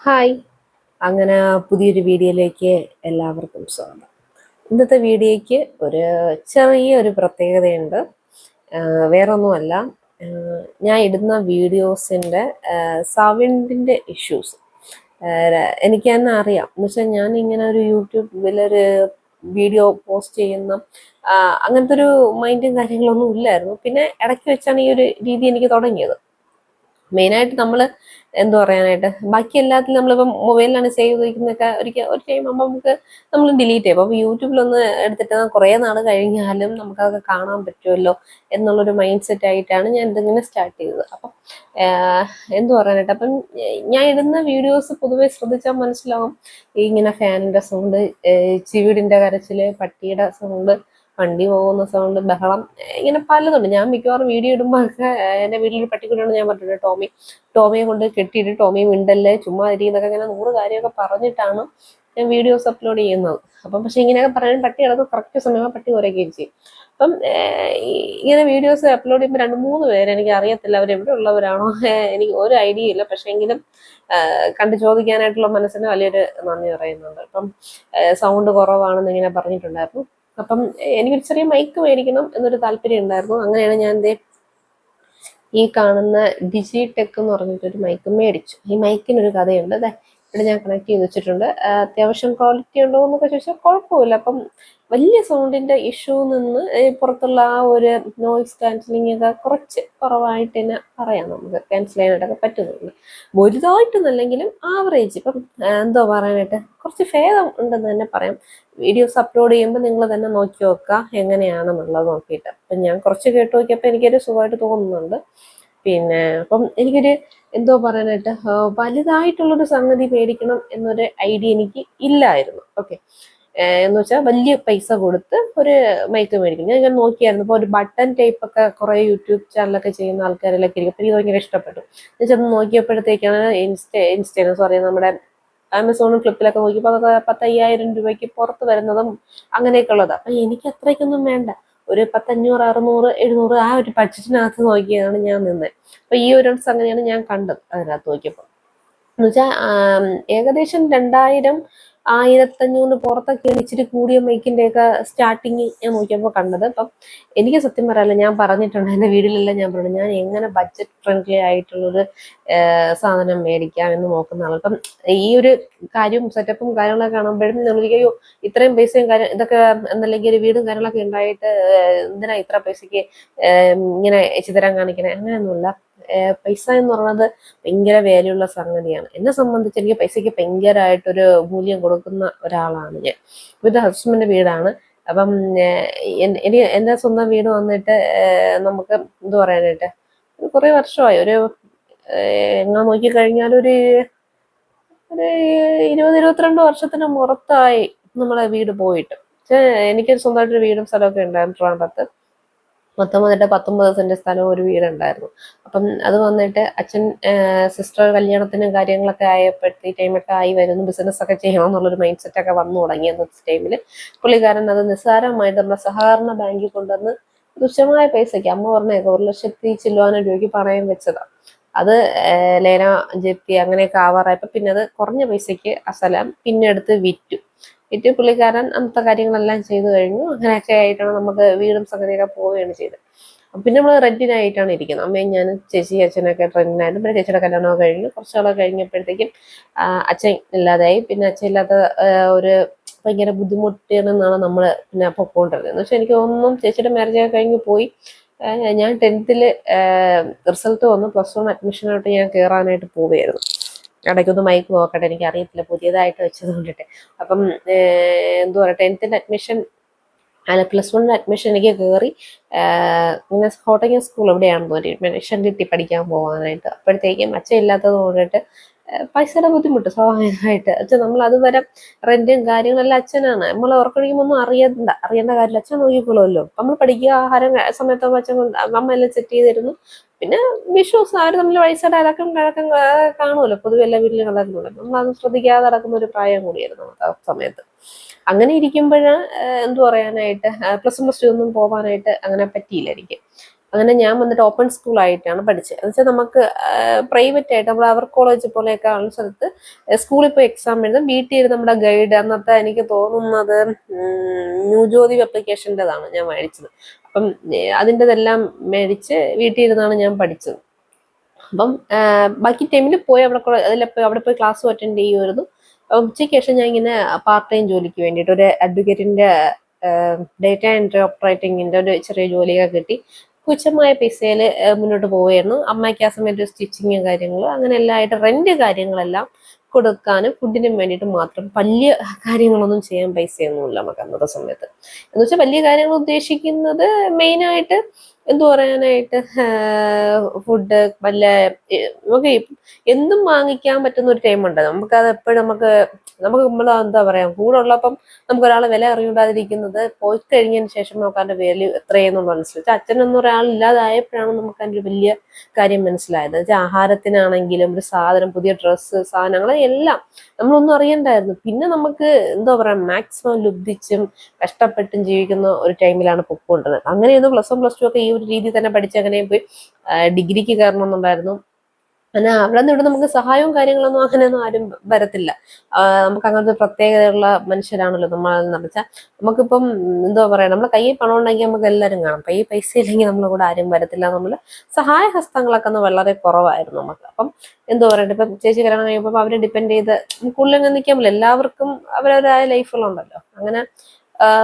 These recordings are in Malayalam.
ഹായ്. അങ്ങനെ പുതിയൊരു വീഡിയോയിലേക്ക് എല്ലാവർക്കും സ്വാഗതം. ഇന്നത്തെ വീഡിയോയ്ക്ക് ഒരു ചെറിയൊരു പ്രത്യേകതയുണ്ട്. വേറൊന്നുമല്ല, ഞാൻ ഇടുന്ന വീഡിയോസിൻ്റെ സൗണ്ടിൻ്റെ ഇഷ്യൂസ് എനിക്ക് തന്നെ അറിയാം. എന്ന് വെച്ചാൽ ഞാൻ ഇങ്ങനെ ഒരു യൂട്യൂബിലൊരു വീഡിയോ പോസ്റ്റ് ചെയ്യുന്ന അങ്ങനത്തെ ഒരു മൈൻഡും കാര്യങ്ങളൊന്നും ഇല്ലായിരുന്നു. പിന്നെ ഇടയ്ക്ക് വെച്ചാണ് ഈ ഒരു രീതി എനിക്ക് തുടങ്ങിയത്. മെയിനായിട്ട് നമ്മൾ എന്തു പറയാനായിട്ട് ബാക്കി എല്ലാത്തിലും നമ്മളിപ്പം മൊബൈലിലാണ് സേവ് ചെയ്തിരിക്കുന്നതൊക്കെ ഒരു ടൈം ആകുമ്പോൾ നമ്മൾ ഡിലീറ്റ് ചെയ്യും. അപ്പം യൂട്യൂബിലൊന്ന് എടുത്തിട്ട് കുറേ നാൾ കഴിഞ്ഞാലും നമുക്കതൊക്കെ കാണാൻ പറ്റുമല്ലോ എന്നുള്ളൊരു മൈൻഡ് സെറ്റ് ആയിട്ടാണ് ഞാൻ ഇതിങ്ങനെ സ്റ്റാർട്ട് ചെയ്തത്. അപ്പം എന്തു പറയാനായിട്ട് അപ്പം ഞാൻ ഇടുന്ന വീഡിയോസ് പൊതുവെ ശ്രദ്ധിച്ചാൽ മനസ്സിലാവും. ഇങ്ങനെ ഫാനിൻ്റെ സൗണ്ട്, ചിവിടിൻ്റെ കരച്ചിൽ, പട്ടിയുടെ സൗണ്ട്, വണ്ടി പോകുന്ന സൗണ്ട്, ബഹളം, ഇങ്ങനെ പലതുണ്ട്. ഞാൻ മിക്കവാറും വീഡിയോ ഇടുമ്പോൾ ഒക്കെ എൻ്റെ വീട്ടിലൊരു പട്ടിക്കുട്ടിയാണ്, ഞാൻ പറഞ്ഞിട്ടുണ്ട് ടോമിയെ കൊണ്ട് കെട്ടിയിട്ട് ടോമി മിണ്ടല്ലേ ചുമ്മാ ഇരിക്കുന്നൊക്കെ ഇങ്ങനെ 100 കാര്യമൊക്കെ പറഞ്ഞിട്ടാണ് ഞാൻ വീഡിയോസ് അപ്ലോഡ് ചെയ്യുന്നത്. അപ്പം പക്ഷെ ഇങ്ങനെയൊക്കെ പറയാൻ പട്ടി കിടന്ന് കറക്റ്റ് സമയമാണ് പട്ടി കുറയ്ക്കുകയും ചെയ്യും. അപ്പം ഇങ്ങനെ വീഡിയോസ് അപ്ലോഡ് ചെയ്യുമ്പോൾ 2-3 പേര് എനിക്ക് അറിയത്തില്ല അവരെവിടെ ഉള്ളവരാണോ, എനിക്ക് ഒരു ഐഡിയ ഇല്ല. പക്ഷെ എങ്കിലും കണ്ടു ചോദിക്കാനായിട്ടുള്ള മനസ്സിന് വലിയൊരു നന്ദി പറയുന്നുണ്ട്. അപ്പം സൗണ്ട് കുറവാണെന്ന് ഇങ്ങനെ പറഞ്ഞിട്ടുണ്ടായിരുന്നു. അപ്പം എനിക്കൊരു ചെറിയ മൈക്ക് മേടിക്കണം എന്നൊരു താല്പര്യം ഉണ്ടായിരുന്നു. അങ്ങനെയാണ് ഞാൻ ഈ കാണുന്ന ഡിജിടെക് എന്ന് പറഞ്ഞിട്ടൊരു മൈക്ക് മേടിച്ചു. ഈ മൈക്കിനൊരു കഥയുണ്ട്. അതെ, ഇവിടെ ഞാൻ കണക്ട് ചെയ്ത് വെച്ചിട്ടുണ്ട്. അത്യാവശ്യം ക്വാളിറ്റി ഉണ്ടോ എന്നൊക്കെ ചോദിച്ചാൽ കുഴപ്പമില്ല. അപ്പം വലിയ സൗണ്ടിന്റെ ഇഷ്യൂ നിന്ന് പുറത്തുള്ള ആ ഒരു നോയിസ് ക്യാൻസലിംഗ് ഒക്കെ കുറച്ച് കുറവായിട്ട് തന്നെ പറയാം, നമുക്ക് ക്യാൻസൽ ചെയ്യാനായിട്ടൊക്കെ പറ്റുന്നുണ്ട്. വലുതായിട്ടൊന്നല്ലെങ്കിലും ആവറേജ്. ഇപ്പം എന്തോ പറയാനായിട്ട് കുറച്ച് ഭേദം ഉണ്ടെന്ന് തന്നെ പറയാം. വീഡിയോസ് അപ്ലോഡ് ചെയ്യുമ്പോൾ നിങ്ങൾ തന്നെ നോക്കി നോക്കുക എങ്ങനെയാണെന്നുള്ളത് നോക്കിയിട്ട്. അപ്പം ഞാൻ കുറച്ച് കേട്ട് നോക്കിയപ്പോൾ എനിക്കൊരു സുഖമായിട്ട് തോന്നുന്നുണ്ട്. പിന്നെ അപ്പം എനിക്കൊരു എന്തോ പറയാനായിട്ട് വലുതായിട്ടുള്ളൊരു സംഗതി മേടിക്കണം എന്നൊരു ഐഡിയ എനിക്ക് ഇല്ലായിരുന്നു. ഓക്കെ, എന്ന് വെച്ചാൽ വലിയ പൈസ കൊടുത്ത് ഒരു മൈക്ക് മേടിക്കും. ഞാൻ നോക്കിയായിരുന്നു. ഇപ്പോൾ ഒരു ബട്ടൺ ടൈപ്പ് ഒക്കെ കുറേ യൂട്യൂബ് ചാനലൊക്കെ ചെയ്യുന്ന ആൾക്കാരിലൊക്കെ ഇരിക്കും. അപ്പോൾ എനിക്ക് ഭയങ്കര ഇഷ്ടപ്പെട്ടു. ഞാൻ ചെന്ന് നോക്കിയപ്പോഴത്തേക്കാണ് ഇൻസ്റ്റയിൽ സോറി നമ്മുടെ ആമസോണും ഫ്ലിപ്പിലൊക്കെ നോക്കിയപ്പോൾ അതൊക്കെ 10,000 രൂപയ്ക്ക് പുറത്ത് വരുന്നതും അങ്ങനെയൊക്കെ ഉള്ളത്. അപ്പം എനിക്ക് അത്രയ്ക്കൊന്നും വേണ്ട. ഒരു 500, 600, 700 ആ ഒരു ബഡ്ജറ്റിനകത്ത് നോക്കിയാണ് ഞാൻ നിന്നത്. അപ്പം ഈ ഒരു സംഗതിയാണ് ഞാൻ കണ്ടത് അതിനകത്ത് നോക്കിയപ്പോൾ. എന്ന് വെച്ചാൽ ഏകദേശം 2000, 1500 പുറത്തൊക്കെയാണ് ഇച്ചിരി കൂടിയ മൈക്കിൻ്റെയൊക്കെ സ്റ്റാർട്ടിങ് ഞാൻ നോക്കിയപ്പോൾ കണ്ടത്. അപ്പം എനിക്ക് സത്യം പറയാമല്ലോ, ഞാൻ പറഞ്ഞിട്ടുണ്ട് എൻ്റെ വീട്ടിലെല്ലാം ഞാൻ പറഞ്ഞു ഞാൻ എങ്ങനെ ബഡ്ജറ്റ് ഫ്രണ്ട്ലി ആയിട്ടുള്ളൊരു സാധനം മേടിക്കാം എന്ന് നോക്കുന്ന ആൾ. അപ്പം ഈ ഒരു കാര്യവും സെറ്റപ്പും കാര്യങ്ങളൊക്കെ കാണുമ്പോഴും നമ്മൾക്ക് അയ്യോ ഇത്രയും പൈസയും കാര്യം ഇതൊക്കെ എന്നല്ലെങ്കിൽ ഒരു വീടും കാര്യങ്ങളൊക്കെ ഉണ്ടായിട്ട് എന്തിനാ ഇത്ര പൈസയ്ക്ക് ഇങ്ങനെ ചിതരം കാണിക്കണേ, അങ്ങനെയൊന്നുമില്ല. പൈസ എന്ന് പറയുന്നത് ഭയങ്കര വിലയുള്ള സംഗതിയാണ്. എന്നെ സംബന്ധിച്ച് എനിക്ക് പൈസയ്ക്ക് ഭയങ്കരമായിട്ടൊരു മൂല്യം കൊടുക്കുന്ന ഒരാളാണ് ഞാൻ. ഇത് ഹസ്ബൻഡിന്റെ വീടാണ്. അപ്പം എനിക്ക് എൻ്റെ സ്വന്തം വീട് വന്നിട്ട് നമുക്ക് എന്ത് പറയാനായിട്ട് കുറേ വർഷമായി. ഒരു എങ്ങനെ നോക്കിക്കഴിഞ്ഞാൽ ഒരു 20-22 വർഷത്തിന് പുറത്തായി നമ്മളെ വീട് പോയിട്ട്. പക്ഷേ എനിക്ക് സ്വന്തമായിട്ടൊരു വീടും സ്ഥലമൊക്കെ ഉണ്ടായിരുന്നു ട്രിവാൻഡ്രത്ത്. മൊത്തം വന്നിട്ട് 19 സെന്റ് സ്ഥലവും ഒരു വീടുണ്ടായിരുന്നു. അപ്പം അത് വന്നിട്ട് അച്ഛൻ സിസ്റ്റർ കല്യാണത്തിനും കാര്യങ്ങളൊക്കെ ആയപ്പോഴത്തെ ടൈമൊക്കെ ആയി വരുന്നു, ബിസിനസ്സൊക്കെ ചെയ്യണം എന്നുള്ളൊരു മൈൻഡ് സെറ്റൊക്കെ വന്നു തുടങ്ങിയ ടൈമിൽ പുള്ളിക്കാരൻ അത് നിസ്സാരമായിട്ട് നമ്മുടെ സഹകരണ ബാങ്കിൽ കൊണ്ടുവന്ന് തുച്ഛമായ പൈസയ്ക്ക്, അമ്മ പറഞ്ഞേക്ക് 1,00,000 ചില്ലുവാനം രൂപയ്ക്ക് പണയം വെച്ചതാണ്. അത് ലേന ജപ്തി അങ്ങനെയൊക്കെ ആവാറായപ്പോൾ പിന്നെ അത് കുറഞ്ഞ പൈസയ്ക്ക് ആ സ്ഥലം പിന്നെ എടുത്ത് വിറ്റ് പുള്ളിക്കാരൻ അന്നത്തെ കാര്യങ്ങളെല്ലാം ചെയ്തു കഴിഞ്ഞു. അങ്ങനെയൊക്കെ ആയിട്ടാണ് നമുക്ക് വീടും സംഗതിയൊക്കെ പോവുകയാണ് ചെയ്തത്. പിന്നെ നമ്മൾ റെന്റിനായിട്ടാണ് ഇരിക്കുന്നത്. അമ്മയും ഞാനും ചേച്ചി അച്ഛനൊക്കെ റെന്റിനായിട്ട്. പിന്നെ ചേച്ചിയുടെ കല്യാണമൊക്കെ കഴിഞ്ഞു. കുറച്ചാളൊക്കെ കഴിഞ്ഞപ്പോഴത്തേക്കും അച്ഛൻ ഇല്ലാതായി. പിന്നെ അച്ഛൻ ഇല്ലാത്ത ഒരു ഭയങ്കര ബുദ്ധിമുട്ടിയെന്നാണ് നമ്മൾ പിന്നെ പൊക്കോണ്ടിരുന്നത്. എന്ന് വെച്ചാൽ എനിക്ക് ഒന്നും ചേച്ചിയുടെ മാരേജൊക്കെ കഴിഞ്ഞ് പോയി. ഞാൻ 10th റിസൾട്ട് വന്നു. +1 അഡ്മിഷനായിട്ട് ഞാൻ കയറാനായിട്ട് പോവുകയായിരുന്നു. ഇടയ്ക്കൊന്ന് മൈക്ക് നോക്കട്ടെ, എനിക്ക് അറിയത്തില്ല പുതിയതായിട്ട് വെച്ചത് കൊണ്ടിട്ട്. അപ്പം എന്തു പറയുക, 10th അഡ്മിഷൻ അല്ല +1 അഡ്മിഷൻ എനിക്ക് കയറി. ഇങ്ങനെ ഹോട്ടൽ സ്കൂൾ എവിടെയാണെന്ന് തോന്നി അഡ്മിഷൻ കിട്ടി പഠിക്കാൻ പോകാനായിട്ട്. അപ്പോഴത്തേക്കും അച്ഛൻ ഇല്ലാത്തത് കൊണ്ടിട്ട് പൈസയുടെ ബുദ്ധിമുട്ട് സ്വാഭാവികമായിട്ട്. അച്ഛൻ നമ്മൾ അതുവരെ റെന്റും കാര്യങ്ങളെല്ലാം അച്ഛനാണ്. നമ്മൾ ഉറക്കൊഴിക്കുമ്പോൾ ഒന്നും അറിയേണ്ട കാര്യമില്ല, അച്ഛൻ നോക്കിക്കോളുമല്ലോ. നമ്മൾ പഠിക്കുക, ആഹാരം സമയത്തൊക്കെ അച്ഛൻ അമ്മ എല്ലാം സെറ്റ് ചെയ്ത് തരുന്നു. പിന്നെ വിശ്വാസം ആര് തമ്മിൽ വയസ്സായിട്ട് അടക്കം കഴക്കം കാണുമല്ലോ, പൊതുവെ എല്ലാ വീട്ടിലും നടക്കുന്നുണ്ട്. നമ്മളത് ശ്രദ്ധിക്കാതെ നടക്കുന്ന ഒരു പ്രായം കൂടിയായിരുന്നു ആ സമയത്ത്. അങ്ങനെ ഇരിക്കുമ്പോഴ് എന്തു പറയാനായിട്ട് +1 +2 ഒന്നും പോകാനായിട്ട് അങ്ങനെ പറ്റിയില്ല എനിക്ക്. അങ്ങനെ ഞാൻ വന്നിട്ട് ഓപ്പൺ സ്കൂളായിട്ടാണ് പഠിച്ചത്. എന്ന് വെച്ചാൽ നമുക്ക് പ്രൈവറ്റ് ആയിട്ട് നമ്മൾ അവർ കോളേജ് പോലെയൊക്കെ ഉള്ള സ്ഥലത്ത് സ്കൂളിൽ പോയി എക്സാം എഴുതും, വീട്ടിൽ ഇരുന്ന് നമ്മുടെ ഗൈഡ് അന്നത്തെ എനിക്ക് തോന്നുന്നത് ന്യൂ ജ്യോതി അപ്ലിക്കേഷൻ്റെതാണ് ഞാൻ മേടിച്ചത്. അപ്പം അതിൻ്റെതെല്ലാം മേടിച്ച് വീട്ടിൽ ഇരുന്നാണ് ഞാൻ പഠിച്ചത്. അപ്പം ബാക്കി ടൈമിൽ പോയി അവിടെ പോയി ക്ലാസ് അറ്റൻഡ് ചെയ്യുമായിരുന്നു. ഉച്ചയ്ക്ക് ശേഷം ഞാൻ ഇങ്ങനെ പാർട്ട് ടൈം ജോലിക്ക് വേണ്ടിയിട്ട് ഒരു അഡ്വക്കേറ്റിന്റെ ഡേറ്റ എൻട്രി ഓപ്പറേറ്റിംഗിന്റെ ഒരു ചെറിയ ജോലിയൊക്കെ കിട്ടി. തുച്ഛമായ പൈസയിൽ മുന്നോട്ട് പോവുകയായിരുന്നു. അമ്മയ്ക്ക് ആ സമയത്ത് സ്റ്റിച്ചിങ് കാര്യങ്ങൾ അങ്ങനെ എല്ലാം ആയിട്ട് റെന്റ് കാര്യങ്ങളെല്ലാം കൊടുക്കാനും ഫുഡിനും വേണ്ടിയിട്ട് മാത്രം വലിയ കാര്യങ്ങളൊന്നും ചെയ്യാൻ പൈസയൊന്നുമില്ല നമുക്ക് അന്നത്തെ സമയത്ത്. എന്ന് വെച്ചാൽ വലിയ കാര്യങ്ങൾ ഉദ്ദേശിക്കുന്നത് മെയിനായിട്ട് എന്തു പറയാനായിട്ട് ഫുഡ് വല്ല നമുക്ക് എന്തും വാങ്ങിക്കാൻ പറ്റുന്ന ഒരു ടൈമുണ്ട്. നമുക്കത് എപ്പോഴും നമുക്ക് നമ്മൾ എന്താ പറയാ കൂടെ ഉള്ളപ്പം നമുക്ക് ഒരാളെ വില അറിയാതിരിക്കുന്നത് പോയി കഴിഞ്ഞതിന് ശേഷം നമുക്ക് അതിന്റെ വാല്യൂ എത്രയെന്ന് മനസ്സിലായി. അച്ഛനൊന്നും ഒരാളില്ലാതായപ്പോഴാണ് നമുക്ക് അതിന്റെ വലിയ കാര്യം മനസ്സിലായത്. ആഹാരത്തിനാണെങ്കിലും ഒരു സാധനം, പുതിയ ഡ്രസ്സ്, സാധനങ്ങൾ എല്ലാം നമ്മളൊന്നും അറിയണ്ടായിരുന്നു. പിന്നെ നമുക്ക് എന്താ പറയാ മാക്സിമം ലുബ്ധിച്ചും കഷ്ടപ്പെട്ടും ജീവിക്കുന്ന ഒരു ടൈമിലാണ് പൊക്കോണ്ടിരുന്നത്. അങ്ങനെയൊന്നും പ്ലസ് 1 പ്ലസ് 2 ഒക്കെ ഈ ഒരു രീതിയിൽ തന്നെ പഠിച്ച് അങ്ങനെ പോയി ഡിഗ്രിക്ക് കയറണമെന്നുണ്ടായിരുന്നു. അങ്ങനെ അവിടെ നിന്ന് ഇവിടെ നമുക്ക് സഹായവും കാര്യങ്ങളൊന്നും അങ്ങനെയൊന്നും ആരും വരത്തില്ല. നമുക്ക് അങ്ങനത്തെ പ്രത്യേകതയുള്ള മനുഷ്യരാണല്ലോ നമ്മളെന്ന് വെച്ചാൽ. നമുക്കിപ്പം എന്തോ പറയാ നമ്മളെ കയ്യിൽ പണം ഉണ്ടെങ്കിൽ നമുക്ക് എല്ലാവരും കാണും, കയ്യിൽ പൈസ ഇല്ലെങ്കിൽ നമ്മളെ കൂടെ ആരും വരത്തില്ല. നമ്മൾ സഹായ ഹസ്തങ്ങളൊക്കെ ഒന്ന് വളരെ കുറവായിരുന്നു നമുക്ക്. അപ്പം എന്തോ പറയട്ടെ, ഇപ്പം ചേച്ചി കല്യാണം കഴിയുമ്പോൾ അവരെ ഡിപ്പെൻഡ് ചെയ്ത് കൂടുതൽ നിൽക്കാൻ പറ്റില്ല. എല്ലാവർക്കും അവരവരായ ലൈഫുകളുണ്ടല്ലോ. അങ്ങനെ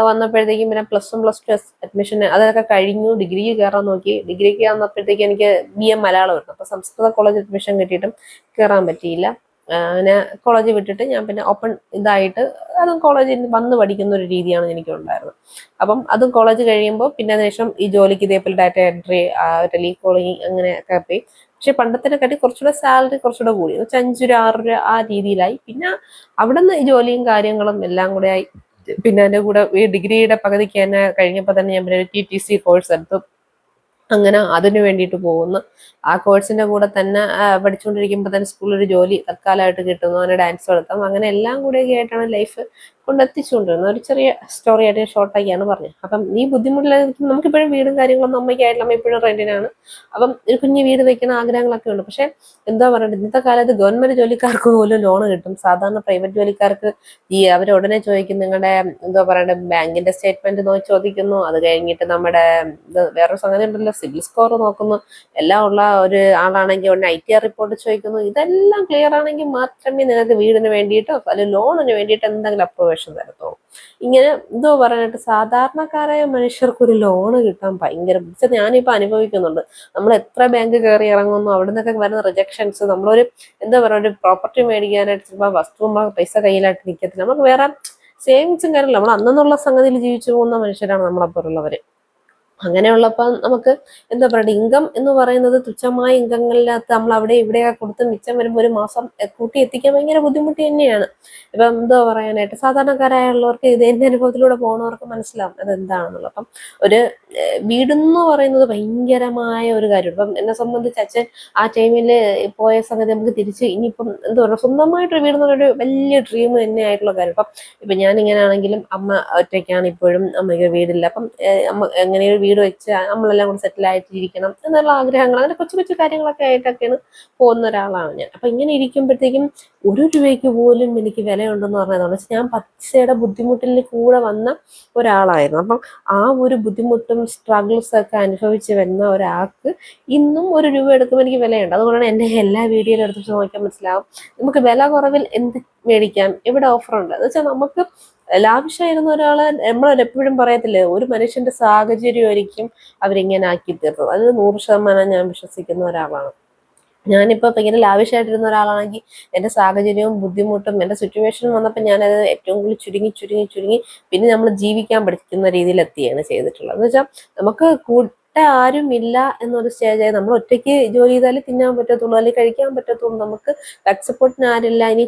വന്നപ്പോഴത്തേക്കും പിന്നെ പ്ലസ് 1 പ്ലസ് 2 അഡ്മിഷൻ അതൊക്കെ കഴിഞ്ഞു. ഡിഗ്രിക്ക് കയറാൻ നോക്കി. ഡിഗ്രിക്ക് വന്നപ്പോഴത്തേക്ക് എനിക്ക് BA മലയാളം വരുന്നു. അപ്പൊ സംസ്കൃത കോളേജ് അഡ്മിഷൻ കിട്ടിയിട്ടും കയറാൻ പറ്റിയില്ല. അങ്ങനെ കോളേജ് വിട്ടിട്ട് ഞാൻ പിന്നെ ഓപ്പൺ ഇതായിട്ട് അതും കോളേജിൽ വന്ന് പഠിക്കുന്ന ഒരു രീതിയാണ് എനിക്ക് ഉണ്ടായിരുന്നത്. അപ്പം അതും കോളേജ് കഴിയുമ്പോൾ പിന്നെ അതിനുശേഷം ഈ ജോലിക്ക് ഇതേപോലെ ഡാറ്റ എൻട്രി, ടെലി കോളിംഗ് അങ്ങനെയൊക്കെ പോയി. പക്ഷെ പണ്ടത്തിനെക്കാട്ടി കുറച്ചുകൂടെ സാലറി കുറച്ചുകൂടെ കൂടി, 5 രൂപ 6 രൂപ ആ രീതിയിലായി. പിന്നെ അവിടെ നിന്ന് ഈ ജോലിയും കാര്യങ്ങളും എല്ലാം കൂടെ ആയി. പിന്നെ എൻ്റെ കൂടെ ഈ ഡിഗ്രിയുടെ പകുതിക്ക് തന്നെ കഴിഞ്ഞപ്പോൾ തന്നെ ഞാൻ പിന്നെ ഒരു TTC കോഴ്സ് എടുത്തു. അങ്ങനെ അതിന് വേണ്ടിയിട്ട് പോകുന്നു. ആ കോഴ്സിന്റെ കൂടെ തന്നെ പഠിച്ചുകൊണ്ടിരിക്കുമ്പോൾ തന്നെ സ്കൂളിൽ ഒരു ജോലി തൽക്കാലമായിട്ട് കിട്ടുന്നു. അങ്ങനെ ഡാൻസ് നടത്താം. അങ്ങനെ എല്ലാം കൂടെയൊക്കെ ആയിട്ടാണ് ലൈഫ് കൊണ്ടെത്തിച്ചുകൊണ്ടിരുന്നത്. ഒരു ചെറിയ സ്റ്റോറി ആയിട്ട് ഷോർട്ടാക്കിയാണ് പറഞ്ഞത്. അപ്പം ഈ ബുദ്ധിമുട്ടിലായിരിക്കും നമുക്കിപ്പോഴും വീടും കാര്യങ്ങളൊന്നും അമ്മയ്ക്കായിട്ടില്ല, അമ്മ ഇപ്പോഴും റെന്റിനാണ്. അപ്പം ഒരു കുഞ്ഞ് വീട് വെക്കുന്ന ആഗ്രഹങ്ങളൊക്കെ ഉണ്ട്. പക്ഷെ എന്താ പറയുക, ഇന്നത്തെ കാലത്ത് ഗവൺമെന്റ് ജോലിക്കാർക്ക് പോലും ലോൺ കിട്ടും. സാധാരണ പ്രൈവറ്റ് ജോലിക്കാർക്ക് അവർ ഉടനെ ചോദിക്കും നിങ്ങളുടെ എന്താ പറയണ്ടേ ബാങ്കിന്റെ സ്റ്റേറ്റ്മെന്റ് ചോദിക്കുന്നു. അത് കഴിഞ്ഞിട്ട് നമ്മുടെ വേറൊരു സംഗതി ഉണ്ടല്ലോ, സിബിൽ സ്കോർ നോക്കുന്നു. എല്ലാം ഉള്ള ഒരു ആളാണെങ്കിൽ ഉടനെ ITR റിപ്പോർട്ട് ചോദിക്കുന്നു. ഇതെല്ലാം ക്ലിയർ ആണെങ്കിൽ മാത്രമേ നിങ്ങൾക്ക് വീടിന് വേണ്ടിയിട്ടോ അല്ലെങ്കിൽ ലോണിന് വേണ്ടിയിട്ട് എന്തെങ്കിലും അപ്രൂവേഷൻ തരത്തുള്ളൂ. ഇങ്ങനെ എന്തോ പറയാനായിട്ട് സാധാരണക്കാരായ മനുഷ്യർക്ക് ഒരു ലോണ് കിട്ടാൻ ഭയങ്കര ഞാനിപ്പോൾ അനുഭവിക്കുന്നുണ്ട്. നമ്മൾ എത്ര ബാങ്ക് കയറി ഇറങ്ങുന്നു, അവിടെ നിന്നൊക്കെ വരുന്ന റിജക്ഷൻസ്. നമ്മളൊരു എന്താ പറയുക ഒരു പ്രോപ്പർട്ടി മേടിക്കാനായിട്ട് ചിലപ്പോൾ വസ്തു പൈസ കയ്യിലായിട്ട് നിൽക്കത്തില്ല. നമുക്ക് വേറെ സേവിങ്സും കാര്യമില്ല. നമ്മൾ അന്നുള്ള സംഗതിയിൽ ജീവിച്ചു പോകുന്ന മനുഷ്യരാണ് നമ്മളപ്പോഴുള്ളവര്. അങ്ങനെയുള്ളപ്പം നമുക്ക് എന്താ പറയുക ഇൻകം എന്ന് പറയുന്നത് തുച്ഛമായ ഇൻകങ്ങളിനകത്ത് നമ്മൾ അവിടെ ഇവിടെയൊക്കെ കൊടുത്ത് മിച്ചം വരുമ്പോൾ ഒരു മാസം കൂട്ടി എത്തിക്കാൻ ഭയങ്കര ബുദ്ധിമുട്ട് തന്നെയാണ്. ഇപ്പം എന്തോ പറയാനായിട്ട് സാധാരണക്കാരായുള്ളവർക്ക് ഇത് എന്റെ അനുഭവത്തിലൂടെ പോകുന്നവർക്ക് മനസ്സിലാവും അത് എന്താണെന്നുള്ളത്. അപ്പം ഒരു വീടെന്ന് പറയുന്നത് ഭയങ്കരമായ ഒരു കാര്യം. ഇപ്പം എന്നെ സംബന്ധിച്ച് അച്ഛൻ ആ ടൈമിൽ പോയ സംഗതി നമുക്ക് തിരിച്ച് ഇനിയിപ്പം എന്താ പറയുക സ്വന്തമായിട്ടൊരു വീട് എന്ന് പറയുന്ന വലിയ ഡ്രീം തന്നെയായിട്ടുള്ള കാര്യം. ഇപ്പം ഞാനിങ്ങനെ ആണെങ്കിലും അമ്മ ഒറ്റയ്ക്കാണ് ഇപ്പോഴും, അമ്മയ്ക്ക് വീടില്ല. അപ്പം അമ്മ എങ്ങനെയൊരു വീട് വെച്ച് നമ്മളെല്ലാം കൂടി സെറ്റിൽ ആയിട്ടിരിക്കണം എന്നുള്ള ആഗ്രഹങ്ങൾ, അങ്ങനെ കൊച്ചു കൊച്ചു കാര്യങ്ങളൊക്കെ ആയിട്ടൊക്കെയാണ് പോകുന്ന ഒരാളാണ് ഞാൻ. അപ്പൊ ഇങ്ങനെ ഇരിക്കുമ്പോഴത്തേക്കും 1 രൂപയ്ക്ക് പോലും എനിക്ക് വിലയുണ്ടെന്ന് പറഞ്ഞതാണ്. പക്ഷെ ഞാൻ പൈസയുടെ ബുദ്ധിമുട്ടിൽ കൂടെ വന്ന ഒരാളായിരുന്നു. അപ്പം ആ ഒരു ബുദ്ധിമുട്ടും സ്ട്രഗിൾസ് ഒക്കെ അനുഭവിച്ച് വരുന്ന ഒരാൾക്ക് ഇന്നും 1 രൂപ എടുക്കുമ്പോൾ എനിക്ക് വിലയുണ്ട്. അതുകൊണ്ടാണ് എൻ്റെ എല്ലാ വീഡിയോയിലും എടുത്തിട്ട് നോക്കിയാൽ മനസ്സിലാവും നമുക്ക് വില കുറവിൽ എന്ത് മേടിക്കാം, എവിടെ ഓഫറുണ്ട് എന്ന് വെച്ചാൽ. നമുക്ക് ലാവിഷായിരുന്ന ഒരാളെ നമ്മളെപ്പോഴും പറയത്തില്ലേ, ഒരു മനുഷ്യന്റെ സാഹചര്യമായിരിക്കും അവരിങ്ങനെ ആക്കി തീർത്തത്. അത് 100% ഞാൻ വിശ്വസിക്കുന്ന ഒരാളാണ്. ഞാനിപ്പോൾ ഭയങ്കര ലാവിഷായിട്ടിരുന്ന ഒരാളാണെങ്കിൽ എൻ്റെ സാഹചര്യവും ബുദ്ധിമുട്ടും എൻ്റെ സിറ്റുവേഷനും വന്നപ്പോൾ ഞാനത് ഏറ്റവും കൂടുതൽ ചുരുങ്ങി ചുരുങ്ങി ചുരുങ്ങി പിന്നെ നമ്മൾ ജീവിക്കാൻ പഠിക്കുന്ന രീതിയിൽ എത്തിയാണ് ചെയ്തിട്ടുള്ളത്. എന്ന് വെച്ചാൽ നമുക്ക് ആരും ഇല്ല എന്നൊരു സ്റ്റേജായി. നമ്മൾ ഒറ്റയ്ക്ക് ജോലി ചെയ്താലേ തിന്നാൻ പറ്റത്തുള്ളൂ, അല്ലെങ്കിൽ കഴിക്കാൻ പറ്റത്തുള്ളൂ. നമുക്ക് ബാക്ക് സപ്പോർട്ടിന് ആരില്ല. ഇനി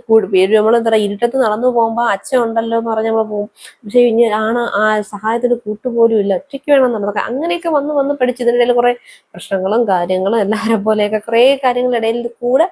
നമ്മൾ എന്താ പറയുക ഇരുട്ടത്ത് നടന്നു പോകുമ്പോൾ അച്ഛൻ ഉണ്ടല്ലോ എന്ന് പറഞ്ഞ് നമ്മൾ പോകും. പക്ഷെ ഇനി ആ സഹായത്തിന് കൂട്ടുപോലും ഇല്ല, ഒറ്റയ്ക്ക് വേണം നടക്കാൻ. അങ്ങനെയൊക്കെ വന്ന് പഠിച്ച് ഇതിനിടയിൽ കുറെ പ്രശ്നങ്ങളും കാര്യങ്ങളും എല്ലാവരെ പോലെയൊക്കെ കുറെ കാര്യങ്ങളിടയിൽ കൂടെ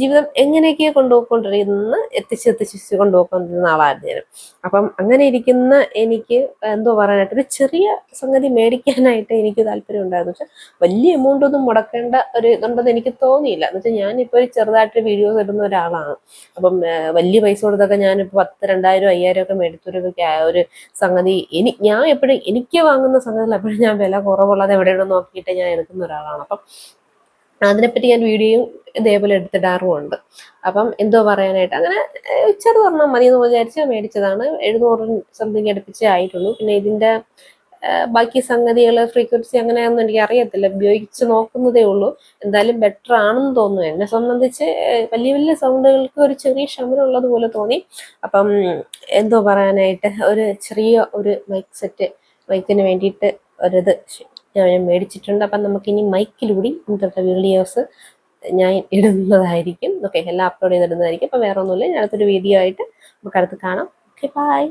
ജീവിതം എങ്ങനെയൊക്കെയോ കൊണ്ടുപോയിക്കൊണ്ടിരുന്ന് എത്തിച്ച് കൊണ്ടുപോയിക്കൊണ്ടിരുന്ന ആളായിരുന്നു ഞാൻ. അപ്പം അങ്ങനെ ഇരിക്കുന്ന എനിക്ക് എന്തോ പറയാനായിട്ട് ഒരു ചെറിയ സംഗതി മേടിക്കാനായിട്ട് എനിക്ക് താല്പര്യം ഉണ്ടായിരുന്നു. പക്ഷെ വലിയ എമൗണ്ട് ഒന്നും മുടക്കേണ്ട ഒരു ഇതുണ്ടെന്ന് എനിക്ക് തോന്നിയില്ല. എന്ന് വെച്ചാൽ ഞാനിപ്പോൾ ഒരു ചെറുതായിട്ട് വീഡിയോസ് ഇടുന്ന ഒരാളാണ്. അപ്പം വലിയ പൈസ കൊടുത്തൊക്കെ ഞാനിപ്പോൾ 10, 2000, 5000 ഒക്കെ മേടിച്ചൊരു സംഗതി ഞാൻ എപ്പോഴും എനിക്ക് വാങ്ങുന്ന സംഗതികൾ എപ്പോഴും ഞാൻ വില കുറവുള്ളത് എവിടെയാണെന്ന് നോക്കിയിട്ട് ഞാൻ എടുക്കുന്ന ഒരാളാണ്. അപ്പം അതിനെപ്പറ്റി ഞാൻ വീഡിയോയും ഇതേപോലെ എടുത്തിടാറുമുണ്ട്. അപ്പം എന്തോ പറയാനായിട്ട് അങ്ങനെ ചെറുതൊരെണ്ണം മതി എന്ന് വിചാരിച്ച് മേടിച്ചതാണ്. 700 സംതിങ് അടുപ്പിച്ചേ ആയിട്ടുള്ളൂ. പിന്നെ ഇതിൻ്റെ ബാക്കി സംഗതികൾ ഫ്രീക്വൻസി അങ്ങനെയൊന്നും എനിക്ക് അറിയത്തില്ല, ഉപയോഗിച്ച് നോക്കുന്നതേ ഉള്ളൂ. എന്തായാലും ബെറ്റർ ആണെന്ന് തോന്നുന്നു. എന്നെ സംബന്ധിച്ച് വലിയ വലിയ സൗണ്ടുകൾക്ക് ഒരു ചെറിയ ശമനമുള്ളത് പോലെ തോന്നി. അപ്പം എന്തോ പറയാനായിട്ട് ഒരു ചെറിയ ഒരു മൈക്കിന് വേണ്ടിയിട്ട് ഒരിത് ഞാൻ മേടിച്ചിട്ടുണ്ട്. അപ്പം നമുക്കിനി മൈക്കിലൂടെ ഇന്നത്തെ വീഡിയോസ് ഞാൻ ഇടുന്നതായിരിക്കും. ഓക്കെ, എല്ലാം അപ്ലോഡ് ചെയ്തിടുന്നതായിരിക്കും. അപ്പം വേറെ ഒന്നുമില്ല, ഞാൻ അടുത്തൊരു വീഡിയോ ആയിട്ട് നമുക്ക് അടുത്ത് കാണാം. Okay, by.